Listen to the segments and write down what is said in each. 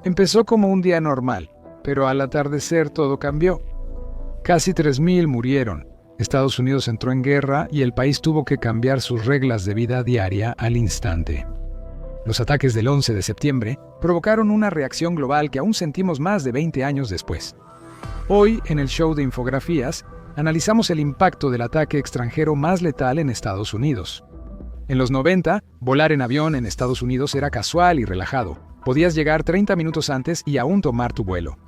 Empezó como un día normal, pero al atardecer todo cambió. Casi 3.000 murieron. Estados Unidos entró en guerra y el país tuvo que cambiar sus reglas de vida diaria al instante. Los ataques del 11 de septiembre provocaron una reacción global que aún sentimos más de 20 años después. Hoy, en el show de infografías, analizamos el impacto del ataque extranjero más letal en Estados Unidos. En los 90, volar en avión en Estados Unidos era casual y relajado. Podías llegar 30 minutos antes y aún tomar tu vuelo.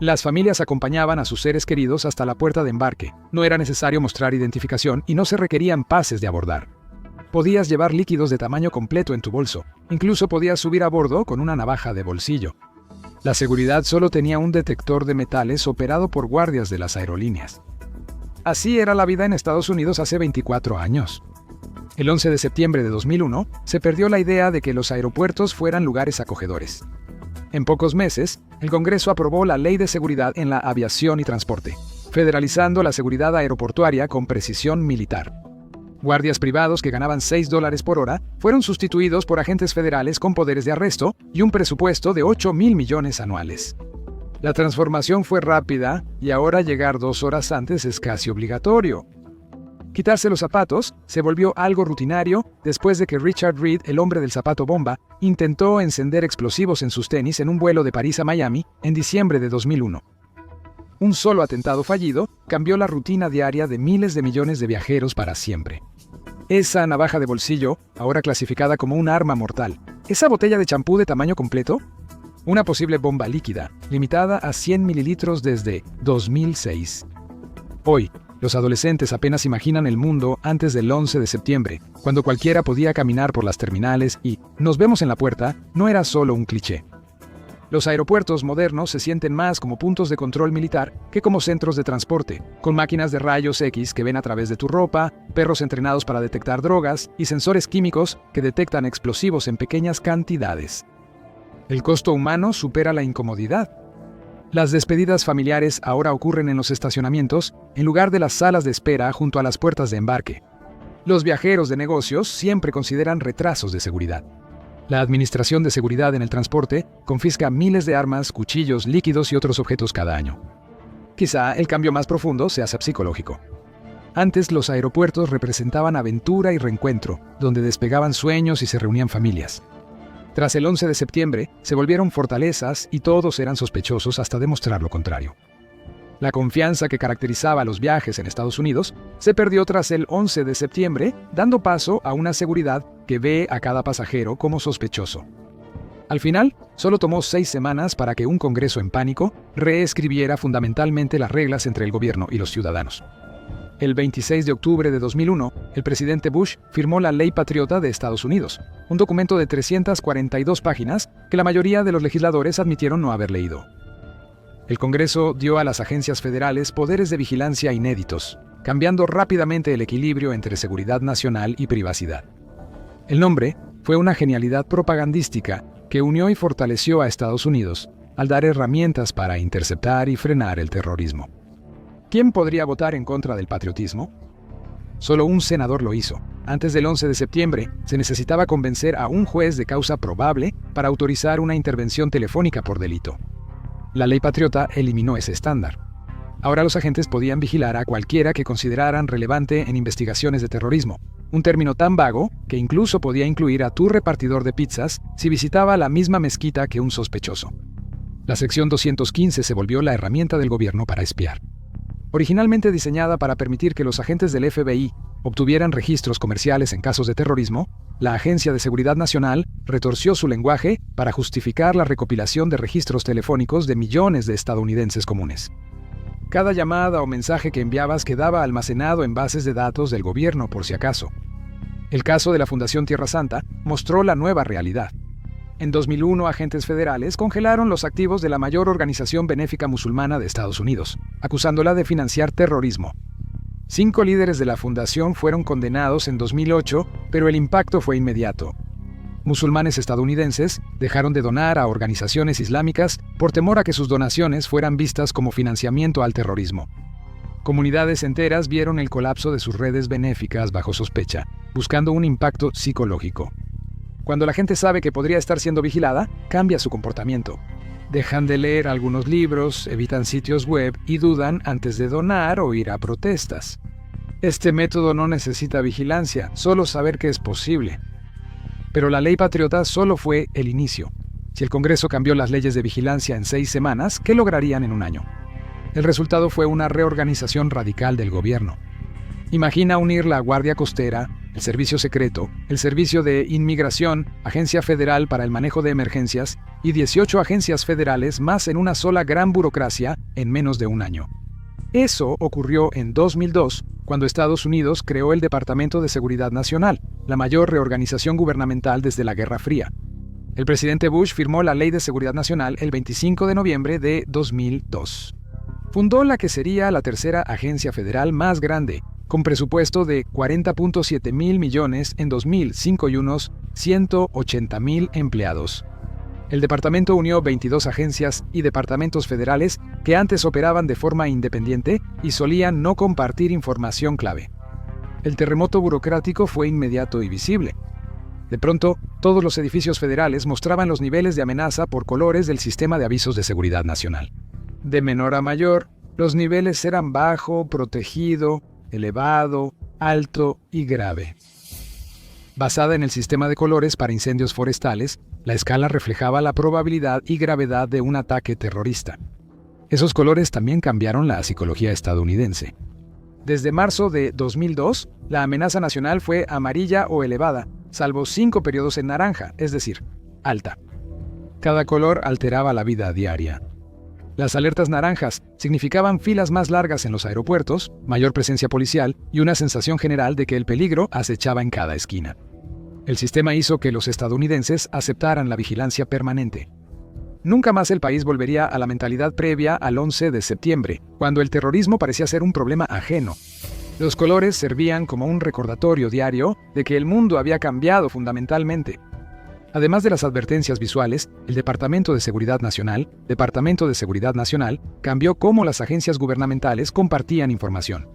Las familias acompañaban a sus seres queridos hasta la puerta de embarque. No era necesario mostrar identificación y no se requerían pases de abordar. Podías llevar líquidos de tamaño completo en tu bolso. Incluso podías subir a bordo con una navaja de bolsillo. La seguridad solo tenía un detector de metales operado por guardias de las aerolíneas. Así era la vida en Estados Unidos hace 24 años. El 11 de septiembre de 2001 se perdió la idea de que los aeropuertos fueran lugares acogedores. En pocos meses, el Congreso aprobó la Ley de Seguridad en la Aviación y Transporte, federalizando la seguridad aeroportuaria con precisión militar. Guardias privados que ganaban $6 por hora fueron sustituidos por agentes federales con poderes de arresto y un presupuesto de $8.000 millones anuales. La transformación fue rápida y ahora llegar 2 horas antes es casi obligatorio. Quitarse los zapatos se volvió algo rutinario después de que Richard Reed, el hombre del zapato bomba, intentó encender explosivos en sus tenis en un vuelo de París a Miami en diciembre de 2001. Un solo atentado fallido cambió la rutina diaria de miles de millones de viajeros para siempre. Esa navaja de bolsillo, ahora clasificada como un arma mortal. ¿Esa botella de champú de tamaño completo? Una posible bomba líquida, limitada a 100 mililitros desde 2006. Hoy, los adolescentes apenas imaginan el mundo antes del 11 de septiembre, cuando cualquiera podía caminar por las terminales y "nos vemos en la puerta" no era solo un cliché. Los aeropuertos modernos se sienten más como puntos de control militar que como centros de transporte, con máquinas de rayos X que ven a través de tu ropa, perros entrenados para detectar drogas y sensores químicos que detectan explosivos en pequeñas cantidades. El costo humano supera la incomodidad. Las despedidas familiares ahora ocurren en los estacionamientos en lugar de las salas de espera junto a las puertas de embarque. Los viajeros de negocios siempre consideran retrasos de seguridad. La Administración de Seguridad en el Transporte confisca miles de armas, cuchillos, líquidos y otros objetos cada año. Quizá el cambio más profundo sea psicológico. Antes los aeropuertos representaban aventura y reencuentro, donde despegaban sueños y se reunían familias. Tras el 11 de septiembre, se volvieron fortalezas y todos eran sospechosos hasta demostrar lo contrario. La confianza que caracterizaba los viajes en Estados Unidos se perdió tras el 11 de septiembre, dando paso a una seguridad que ve a cada pasajero como sospechoso. Al final, solo tomó 6 semanas para que un Congreso en pánico reescribiera fundamentalmente las reglas entre el gobierno y los ciudadanos. El 26 de octubre de 2001, el presidente Bush firmó la Ley Patriota de Estados Unidos, un documento de 342 páginas que la mayoría de los legisladores admitieron no haber leído. El Congreso dio a las agencias federales poderes de vigilancia inéditos, cambiando rápidamente el equilibrio entre seguridad nacional y privacidad. El nombre fue una genialidad propagandística que unió y fortaleció a Estados Unidos al dar herramientas para interceptar y frenar el terrorismo. ¿Quién podría votar en contra del patriotismo? Solo un senador lo hizo. Antes del 11 de septiembre, se necesitaba convencer a un juez de causa probable para autorizar una intervención telefónica por delito. La Ley Patriota eliminó ese estándar. Ahora los agentes podían vigilar a cualquiera que consideraran relevante en investigaciones de terrorismo, un término tan vago que incluso podía incluir a tu repartidor de pizzas si visitaba la misma mezquita que un sospechoso. La sección 215 se volvió la herramienta del gobierno para espiar. Originalmente diseñada para permitir que los agentes del FBI obtuvieran registros comerciales en casos de terrorismo, la Agencia de Seguridad Nacional retorció su lenguaje para justificar la recopilación de registros telefónicos de millones de estadounidenses comunes. Cada llamada o mensaje que enviabas quedaba almacenado en bases de datos del gobierno por si acaso. El caso de la Fundación Tierra Santa mostró la nueva realidad. En 2001, agentes federales congelaron los activos de la mayor organización benéfica musulmana de Estados Unidos, acusándola de financiar terrorismo. 5 líderes de la fundación fueron condenados en 2008, pero el impacto fue inmediato. Musulmanes estadounidenses dejaron de donar a organizaciones islámicas por temor a que sus donaciones fueran vistas como financiamiento al terrorismo. Comunidades enteras vieron el colapso de sus redes benéficas bajo sospecha, buscando un impacto psicológico. Cuando la gente sabe que podría estar siendo vigilada, cambia su comportamiento. Dejan de leer algunos libros, evitan sitios web y dudan antes de donar o ir a protestas. Este método no necesita vigilancia, solo saber que es posible. Pero la ley patriota solo fue el inicio. Si el Congreso cambió las leyes de vigilancia en 6 semanas, ¿qué lograrían en un año? El resultado fue una reorganización radical del gobierno. Imagina unir la Guardia Costera, el Servicio Secreto, el Servicio de Inmigración, Agencia Federal para el Manejo de Emergencias y 18 agencias federales más en una sola gran burocracia en menos de un año. Eso ocurrió en 2002, cuando Estados Unidos creó el Departamento de Seguridad Nacional, la mayor reorganización gubernamental desde la Guerra Fría. El presidente Bush firmó la Ley de Seguridad Nacional el 25 de noviembre de 2002. Fundó la que sería la tercera agencia federal más grande, con presupuesto de $40.7 mil millones en 2005 y unos 180,000 empleados. El departamento unió 22 agencias y departamentos federales que antes operaban de forma independiente y solían no compartir información clave. El terremoto burocrático fue inmediato y visible. De pronto, todos los edificios federales mostraban los niveles de amenaza por colores del sistema de avisos de seguridad nacional. De menor a mayor, los niveles eran bajo, protegido, elevado, alto y grave. Basada en el sistema de colores para incendios forestales, la escala reflejaba la probabilidad y gravedad de un ataque terrorista. Esos colores también cambiaron la psicología estadounidense. Desde marzo de 2002, la amenaza nacional fue amarilla o elevada, salvo 5 periodos en naranja, es decir, alta. Cada color alteraba la vida diaria. Las alertas naranjas significaban filas más largas en los aeropuertos, mayor presencia policial y una sensación general de que el peligro acechaba en cada esquina. El sistema hizo que los estadounidenses aceptaran la vigilancia permanente. Nunca más el país volvería a la mentalidad previa al 11 de septiembre, cuando el terrorismo parecía ser un problema ajeno. Los colores servían como un recordatorio diario de que el mundo había cambiado fundamentalmente. Además de las advertencias visuales, el Departamento de Seguridad Nacional, cambió cómo las agencias gubernamentales compartían información.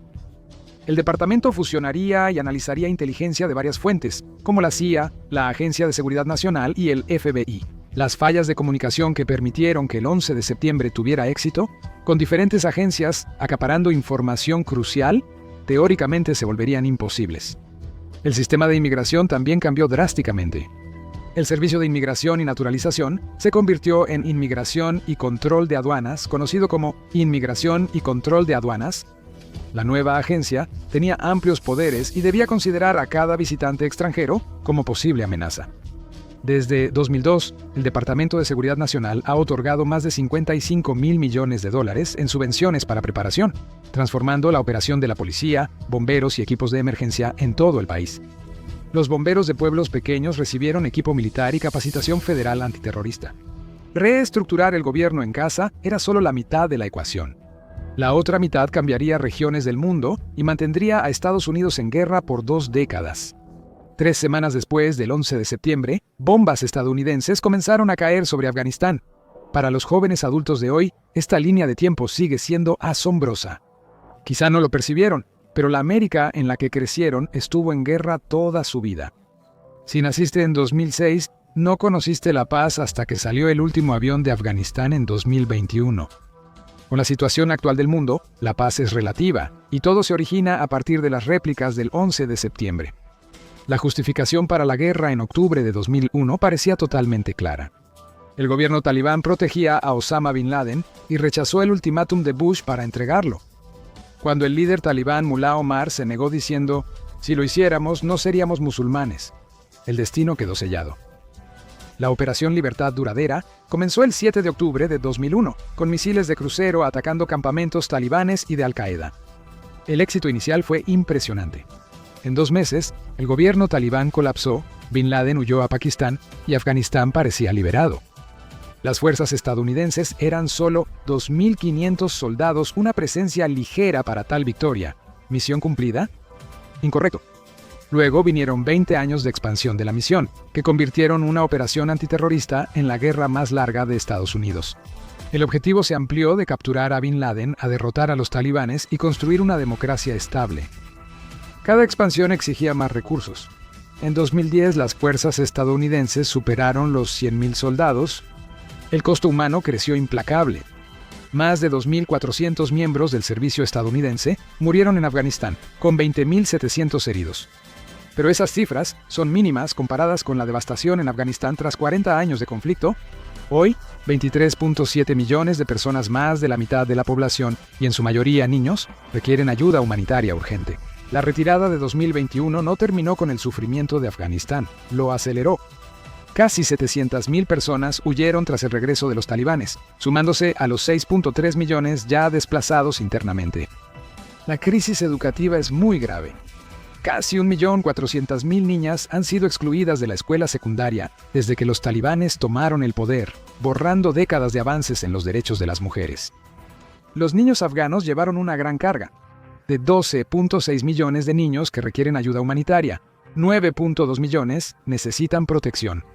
El departamento fusionaría y analizaría inteligencia de varias fuentes, como la CIA, la Agencia de Seguridad Nacional y el FBI. Las fallas de comunicación que permitieron que el 11 de septiembre tuviera éxito, con diferentes agencias acaparando información crucial, teóricamente se volverían imposibles. El sistema de inmigración también cambió drásticamente. El Servicio de Inmigración y Naturalización se convirtió en Inmigración y Control de Aduanas, conocido como Inmigración y Control de Aduanas. La nueva agencia tenía amplios poderes y debía considerar a cada visitante extranjero como posible amenaza. Desde 2002, el Departamento de Seguridad Nacional ha otorgado más de $55 mil millones en subvenciones para preparación, transformando la operación de la policía, bomberos y equipos de emergencia en todo el país. Los bomberos de pueblos pequeños recibieron equipo militar y capacitación federal antiterrorista. Reestructurar el gobierno en casa era solo la mitad de la ecuación. La otra mitad cambiaría regiones del mundo y mantendría a Estados Unidos en guerra por 2 décadas. 3 semanas después del 11 de septiembre, bombas estadounidenses comenzaron a caer sobre Afganistán. Para los jóvenes adultos de hoy, esta línea de tiempo sigue siendo asombrosa. Quizá no lo percibieron, pero la América en la que crecieron estuvo en guerra toda su vida. Si naciste en 2006, no conociste la paz hasta que salió el último avión de Afganistán en 2021. Con la situación actual del mundo, la paz es relativa, y todo se origina a partir de las réplicas del 11 de septiembre. La justificación para la guerra en octubre de 2001 parecía totalmente clara. El gobierno talibán protegía a Osama Bin Laden y rechazó el ultimátum de Bush para entregarlo. Cuando el líder talibán Mullah Omar se negó diciendo, si lo hiciéramos no seríamos musulmanes, el destino quedó sellado. La Operación Libertad Duradera comenzó el 7 de octubre de 2001, con misiles de crucero atacando campamentos talibanes y de Al-Qaeda. El éxito inicial fue impresionante. En 2 meses, el gobierno talibán colapsó, Bin Laden huyó a Pakistán y Afganistán parecía liberado. Las fuerzas estadounidenses eran solo 2.500 soldados, una presencia ligera para tal victoria. ¿Misión cumplida? Incorrecto. Luego vinieron 20 años de expansión de la misión, que convirtieron una operación antiterrorista en la guerra más larga de Estados Unidos. El objetivo se amplió de capturar a Bin Laden a derrotar a los talibanes y construir una democracia estable. Cada expansión exigía más recursos. En 2010 las fuerzas estadounidenses superaron los 100.000 soldados. El costo humano creció implacable. Más de 2.400 miembros del servicio estadounidense murieron en Afganistán, con 20.700 heridos. Pero esas cifras son mínimas comparadas con la devastación en Afganistán tras 40 años de conflicto. Hoy, 23.7 millones de personas, más de la mitad de la población, y en su mayoría niños, requieren ayuda humanitaria urgente. La retirada de 2021 no terminó con el sufrimiento de Afganistán, lo aceleró. Casi 700.000 personas huyeron tras el regreso de los talibanes, sumándose a los 6.3 millones ya desplazados internamente. La crisis educativa es muy grave. Casi 1.400.000 niñas han sido excluidas de la escuela secundaria desde que los talibanes tomaron el poder, borrando décadas de avances en los derechos de las mujeres. Los niños afganos llevaron una gran carga. De 12.6 millones de niños que requieren ayuda humanitaria, 9.2 millones necesitan protección.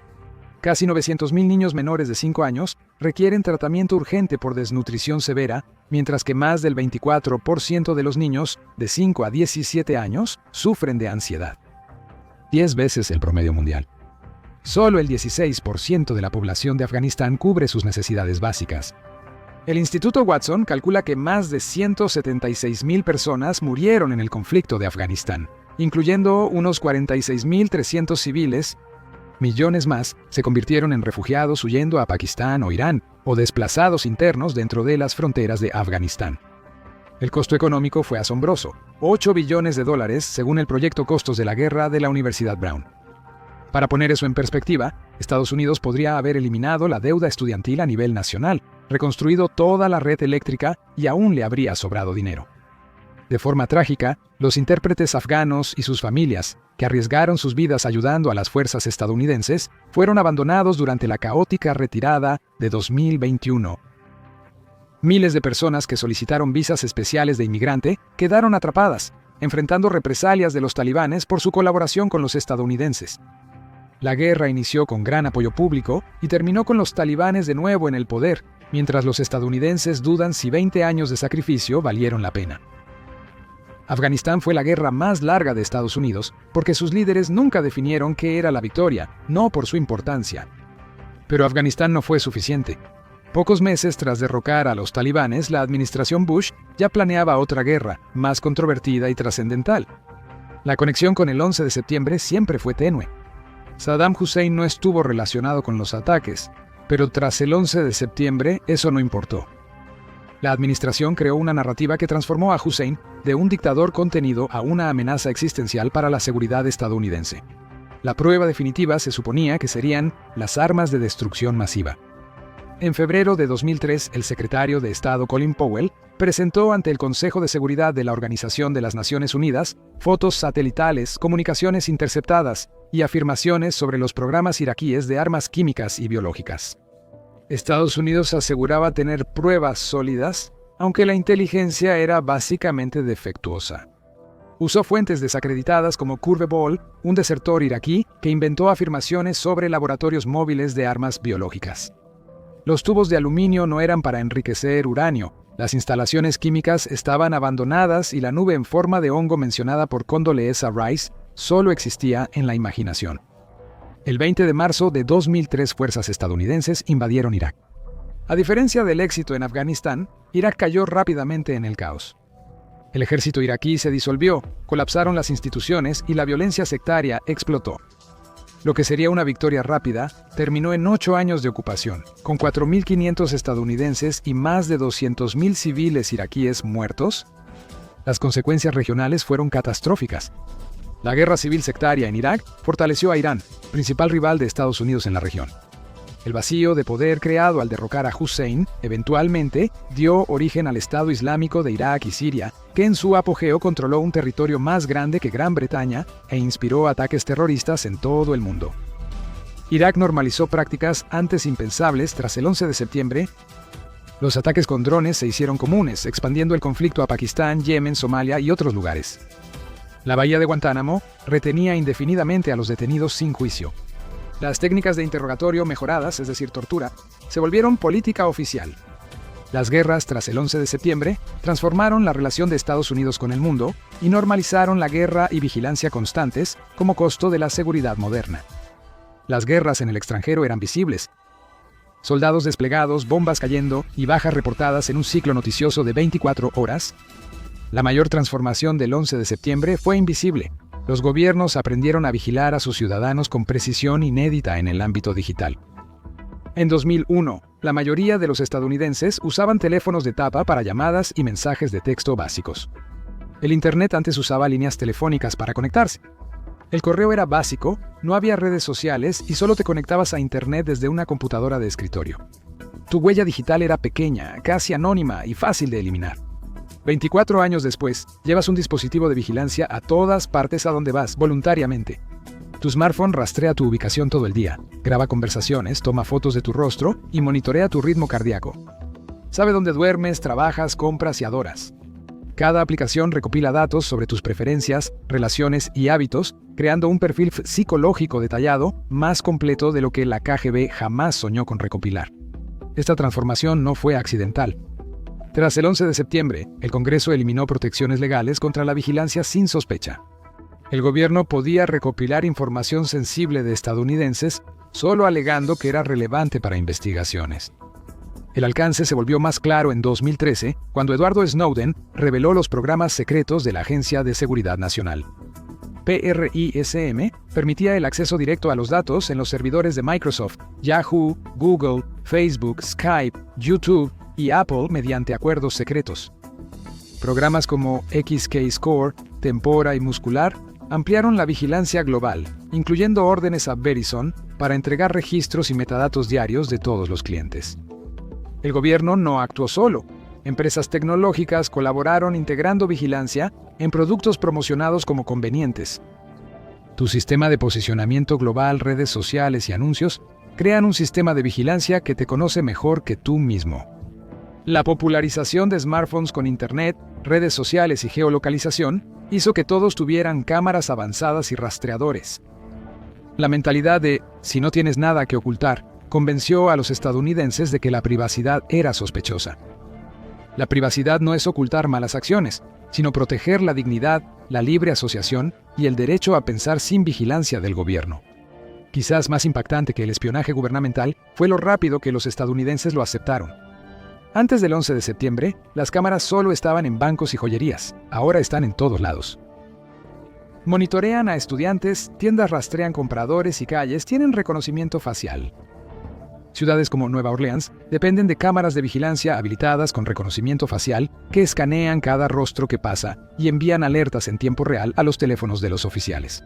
Casi 900.000 niños menores de 5 años requieren tratamiento urgente por desnutrición severa, mientras que más del 24% de los niños de 5 a 17 años sufren de ansiedad. 10 veces el promedio mundial. Solo el 16% de la población de Afganistán cubre sus necesidades básicas. El Instituto Watson calcula que más de 176.000 personas murieron en el conflicto de Afganistán, incluyendo unos 46.300 civiles. Millones más se convirtieron en refugiados huyendo a Pakistán o Irán, o desplazados internos dentro de las fronteras de Afganistán. El costo económico fue asombroso, $8 billones según el proyecto Costos de la Guerra de la Universidad Brown. Para poner eso en perspectiva, Estados Unidos podría haber eliminado la deuda estudiantil a nivel nacional, reconstruido toda la red eléctrica y aún le habría sobrado dinero. De forma trágica, los intérpretes afganos y sus familias, que arriesgaron sus vidas ayudando a las fuerzas estadounidenses, fueron abandonados durante la caótica retirada de 2021. Miles de personas que solicitaron visas especiales de inmigrante quedaron atrapadas, enfrentando represalias de los talibanes por su colaboración con los estadounidenses. La guerra inició con gran apoyo público y terminó con los talibanes de nuevo en el poder, mientras los estadounidenses dudan si 20 años de sacrificio valieron la pena. Afganistán fue la guerra más larga de Estados Unidos porque sus líderes nunca definieron qué era la victoria, no por su importancia. Pero Afganistán no fue suficiente. Pocos meses tras derrocar a los talibanes, la administración Bush ya planeaba otra guerra, más controvertida y trascendental. La conexión con el 11 de septiembre siempre fue tenue. Saddam Hussein no estuvo relacionado con los ataques, pero tras el 11 de septiembre eso no importó. La administración creó una narrativa que transformó a Hussein de un dictador contenido a una amenaza existencial para la seguridad estadounidense. La prueba definitiva se suponía que serían las armas de destrucción masiva. En febrero de 2003, el secretario de Estado Colin Powell presentó ante el Consejo de Seguridad de la Organización de las Naciones Unidas fotos satelitales, comunicaciones interceptadas y afirmaciones sobre los programas iraquíes de armas químicas y biológicas. Estados Unidos aseguraba tener pruebas sólidas, aunque la inteligencia era básicamente defectuosa. Usó fuentes desacreditadas como Curve Ball, un desertor iraquí que inventó afirmaciones sobre laboratorios móviles de armas biológicas. Los tubos de aluminio no eran para enriquecer uranio, las instalaciones químicas estaban abandonadas y la nube en forma de hongo mencionada por Condoleezza Rice solo existía en la imaginación. El 20 de marzo de 2003 fuerzas estadounidenses invadieron Irak. A diferencia del éxito en Afganistán, Irak cayó rápidamente en el caos. El ejército iraquí se disolvió, colapsaron las instituciones y la violencia sectaria explotó. Lo que sería una victoria rápida, terminó en 8 años de ocupación, con 4.500 estadounidenses y más de 200.000 civiles iraquíes muertos. Las consecuencias regionales fueron catastróficas. La guerra civil sectaria en Irak fortaleció a Irán, principal rival de Estados Unidos en la región. El vacío de poder creado al derrocar a Hussein eventualmente dio origen al Estado Islámico de Irak y Siria, que en su apogeo controló un territorio más grande que Gran Bretaña e inspiró ataques terroristas en todo el mundo. Irak normalizó prácticas antes impensables tras el 11 de septiembre. Los ataques con drones se hicieron comunes, expandiendo el conflicto a Pakistán, Yemen, Somalia y otros lugares. La bahía de Guantánamo retenía indefinidamente a los detenidos sin juicio. Las técnicas de interrogatorio mejoradas, es decir, tortura, se volvieron política oficial. Las guerras tras el 11 de septiembre transformaron la relación de Estados Unidos con el mundo y normalizaron la guerra y vigilancia constantes como costo de la seguridad moderna. Las guerras en el extranjero eran visibles. Soldados desplegados, bombas cayendo y bajas reportadas en un ciclo noticioso de 24 horas. La mayor transformación del 11 de septiembre fue invisible. Los gobiernos aprendieron a vigilar a sus ciudadanos con precisión inédita en el ámbito digital. En 2001, la mayoría de los estadounidenses usaban teléfonos de tapa para llamadas y mensajes de texto básicos. El Internet antes usaba líneas telefónicas para conectarse. El correo era básico, no había redes sociales y solo te conectabas a Internet desde una computadora de escritorio. Tu huella digital era pequeña, casi anónima y fácil de eliminar. 24 años después, llevas un dispositivo de vigilancia a todas partes a donde vas, voluntariamente. Tu smartphone rastrea tu ubicación todo el día, graba conversaciones, toma fotos de tu rostro y monitorea tu ritmo cardíaco. Sabe dónde duermes, trabajas, compras y adoras. Cada aplicación recopila datos sobre tus preferencias, relaciones y hábitos, creando un perfil psicológico detallado, más completo de lo que la KGB jamás soñó con recopilar. Esta transformación no fue accidental. Tras el 11 de septiembre, el Congreso eliminó protecciones legales contra la vigilancia sin sospecha. El gobierno podía recopilar información sensible de estadounidenses solo alegando que era relevante para investigaciones. El alcance se volvió más claro en 2013, cuando Edward Snowden reveló los programas secretos de la Agencia de Seguridad Nacional. PRISM permitía el acceso directo a los datos en los servidores de Microsoft, Yahoo, Google, Facebook, Skype, YouTube y Apple mediante acuerdos secretos. Programas como XKeyscore, Tempora y Muscular ampliaron la vigilancia global, incluyendo órdenes a Verizon para entregar registros y metadatos diarios de todos los clientes. El gobierno no actuó solo. Empresas tecnológicas colaboraron integrando vigilancia en productos promocionados como convenientes. Tu sistema de posicionamiento global, redes sociales y anuncios crean un sistema de vigilancia que te conoce mejor que tú mismo. La popularización de smartphones con Internet, redes sociales y geolocalización hizo que todos tuvieran cámaras avanzadas y rastreadores. La mentalidad de «si no tienes nada que ocultar» convenció a los estadounidenses de que la privacidad era sospechosa. La privacidad no es ocultar malas acciones, sino proteger la dignidad, la libre asociación y el derecho a pensar sin vigilancia del gobierno. Quizás más impactante que el espionaje gubernamental fue lo rápido que los estadounidenses lo aceptaron. Antes del 11 de septiembre, las cámaras solo estaban en bancos y joyerías. Ahora están en todos lados. Monitorean a estudiantes, tiendas rastrean compradores y calles tienen reconocimiento facial. Ciudades como Nueva Orleans dependen de cámaras de vigilancia habilitadas con reconocimiento facial que escanean cada rostro que pasa y envían alertas en tiempo real a los teléfonos de los oficiales.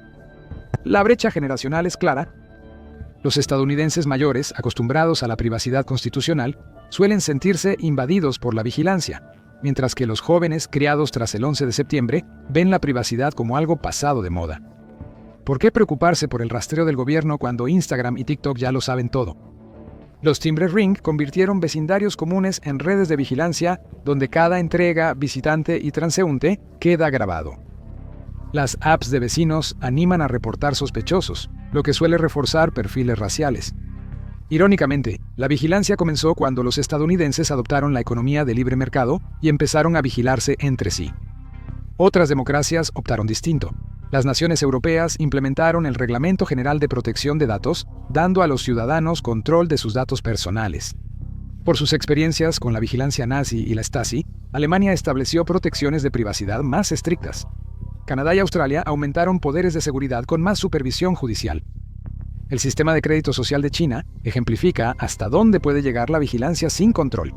La brecha generacional es clara. Los estadounidenses mayores, acostumbrados a la privacidad constitucional, suelen sentirse invadidos por la vigilancia, mientras que los jóvenes criados tras el 11 de septiembre ven la privacidad como algo pasado de moda. ¿Por qué preocuparse por el rastreo del gobierno cuando Instagram y TikTok ya lo saben todo? Los timbres Ring convirtieron vecindarios comunes en redes de vigilancia donde cada entrega, visitante y transeúnte queda grabado. Las apps de vecinos animan a reportar sospechosos, lo que suele reforzar perfiles raciales. Irónicamente, la vigilancia comenzó cuando los estadounidenses adoptaron la economía de libre mercado y empezaron a vigilarse entre sí. Otras democracias optaron distinto. Las naciones europeas implementaron el Reglamento General de Protección de Datos, dando a los ciudadanos control de sus datos personales. Por sus experiencias con la vigilancia nazi y la Stasi, Alemania estableció protecciones de privacidad más estrictas. Canadá y Australia aumentaron poderes de seguridad con más supervisión judicial. El sistema de crédito social de China ejemplifica hasta dónde puede llegar la vigilancia sin control.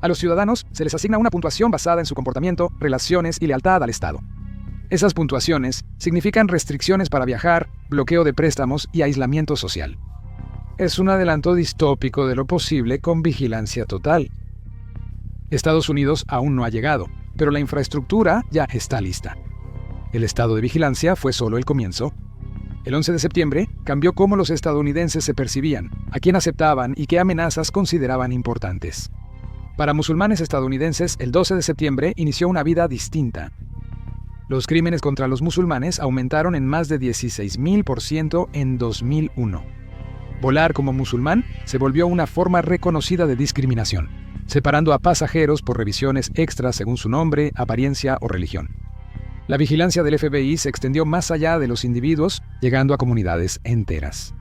A los ciudadanos se les asigna una puntuación basada en su comportamiento, relaciones y lealtad al Estado. Esas puntuaciones significan restricciones para viajar, bloqueo de préstamos y aislamiento social. Es un adelanto distópico de lo posible con vigilancia total. Estados Unidos aún no ha llegado, pero la infraestructura ya está lista. El estado de vigilancia fue solo el comienzo. El 11 de septiembre cambió cómo los estadounidenses se percibían, a quién aceptaban y qué amenazas consideraban importantes. Para musulmanes estadounidenses, el 12 de septiembre inició una vida distinta. Los crímenes contra los musulmanes aumentaron en más de 16.000% en 2001. Volar como musulmán se volvió una forma reconocida de discriminación. separando a pasajeros por revisiones extras según su nombre, apariencia o religión. La vigilancia del FBI se extendió más allá de los individuos, llegando a comunidades enteras.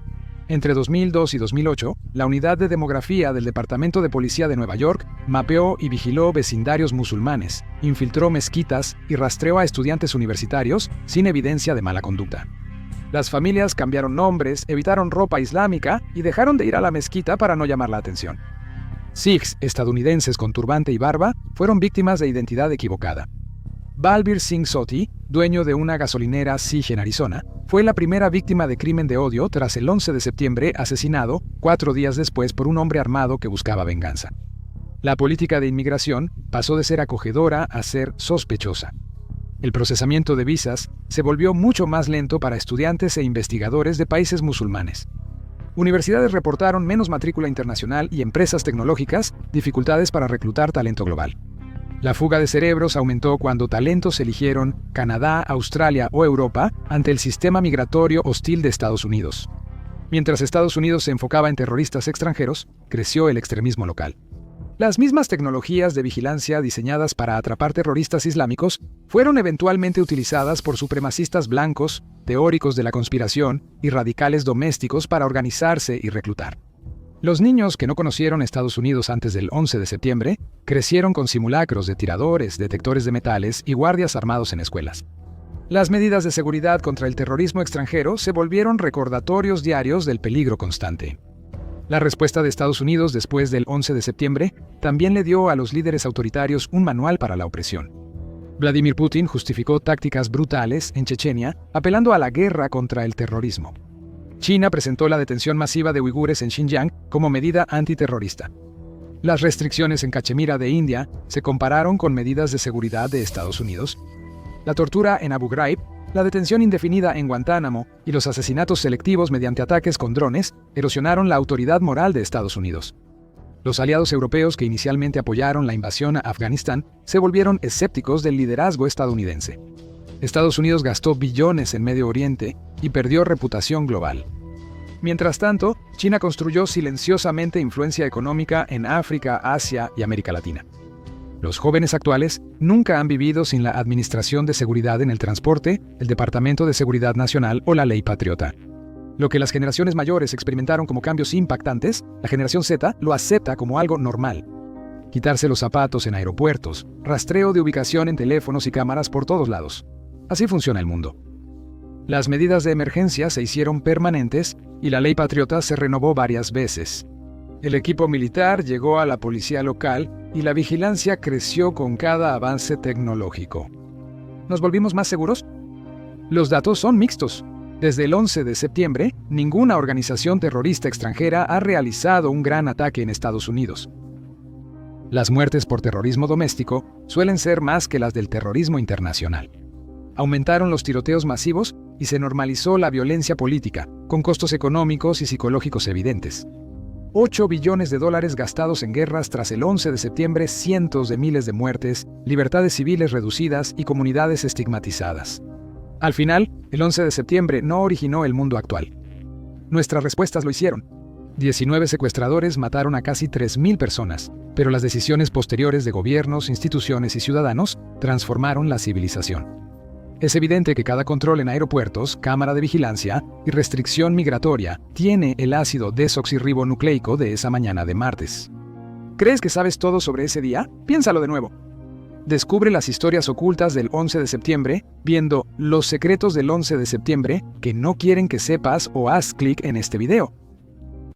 Entre 2002 y 2008, la Unidad de Demografía del Departamento de Policía de Nueva York mapeó y vigiló vecindarios musulmanes, infiltró mezquitas y rastreó a estudiantes universitarios sin evidencia de mala conducta. Las familias cambiaron nombres, evitaron ropa islámica y dejaron de ir a la mezquita para no llamar la atención. Sikhs estadounidenses con turbante y barba fueron víctimas de identidad equivocada. Balbir Singh Soti, dueño de una gasolinera Sikh en Arizona, fue la primera víctima de crimen de odio tras el 11 de septiembre, asesinado 4 días después por un hombre armado que buscaba venganza. La política de inmigración pasó de ser acogedora a ser sospechosa. El procesamiento de visas se volvió mucho más lento para estudiantes e investigadores de países musulmanes. Universidades reportaron menos matrícula internacional y empresas tecnológicas dificultades para reclutar talento global. La fuga de cerebros aumentó cuando talentos eligieron Canadá, Australia o Europa ante el sistema migratorio hostil de Estados Unidos. Mientras Estados Unidos se enfocaba en terroristas extranjeros, creció el extremismo local. Las mismas tecnologías de vigilancia diseñadas para atrapar terroristas islámicos fueron eventualmente utilizadas por supremacistas blancos, teóricos de la conspiración y radicales domésticos para organizarse y reclutar. Los niños que no conocieron Estados Unidos antes del 11 de septiembre crecieron con simulacros de tiradores, detectores de metales y guardias armados en escuelas. Las medidas de seguridad contra el terrorismo extranjero se volvieron recordatorios diarios del peligro constante. La respuesta de Estados Unidos después del 11 de septiembre también le dio a los líderes autoritarios un manual para la opresión. Vladimir Putin justificó tácticas brutales en Chechenia, apelando a la guerra contra el terrorismo. China presentó la detención masiva de uigures en Xinjiang como medida antiterrorista. Las restricciones en Cachemira de India se compararon con medidas de seguridad de Estados Unidos. La tortura en Abu Ghraib, la detención indefinida en Guantánamo y los asesinatos selectivos mediante ataques con drones erosionaron la autoridad moral de Estados Unidos. Los aliados europeos que inicialmente apoyaron la invasión a Afganistán se volvieron escépticos del liderazgo estadounidense. Estados Unidos gastó billones en Medio Oriente y perdió reputación global. Mientras tanto, China construyó silenciosamente influencia económica en África, Asia y América Latina. Los jóvenes actuales nunca han vivido sin la Administración de Seguridad en el Transporte, el Departamento de Seguridad Nacional o la Ley Patriota. Lo que las generaciones mayores experimentaron como cambios impactantes, la generación Z lo acepta como algo normal. Quitarse los zapatos en aeropuertos, rastreo de ubicación en teléfonos y cámaras por todos lados. Así funciona el mundo. Las medidas de emergencia se hicieron permanentes y la Ley Patriota se renovó varias veces. El equipo militar llegó a la policía local y la vigilancia creció con cada avance tecnológico. ¿Nos volvimos más seguros? Los datos son mixtos. Desde el 11 de septiembre, ninguna organización terrorista extranjera ha realizado un gran ataque en Estados Unidos. Las muertes por terrorismo doméstico suelen ser más que las del terrorismo internacional. Aumentaron los tiroteos masivos y se normalizó la violencia política, con costos económicos y psicológicos evidentes. 8 billones de dólares gastados en guerras tras el 11 de septiembre, cientos de miles de muertes, libertades civiles reducidas y comunidades estigmatizadas. Al final, el 11 de septiembre no originó el mundo actual. Nuestras respuestas lo hicieron. 19 secuestradores mataron a casi 3.000 personas, pero las decisiones posteriores de gobiernos, instituciones y ciudadanos transformaron la civilización. Es evidente que cada control en aeropuertos, cámara de vigilancia y restricción migratoria tiene el ácido desoxirribonucleico de esa mañana de martes. ¿Crees que sabes todo sobre ese día? Piénsalo de nuevo. Descubre las historias ocultas del 11 de septiembre viendo Los secretos del 11 de septiembre que no quieren que sepas o haz clic en este video.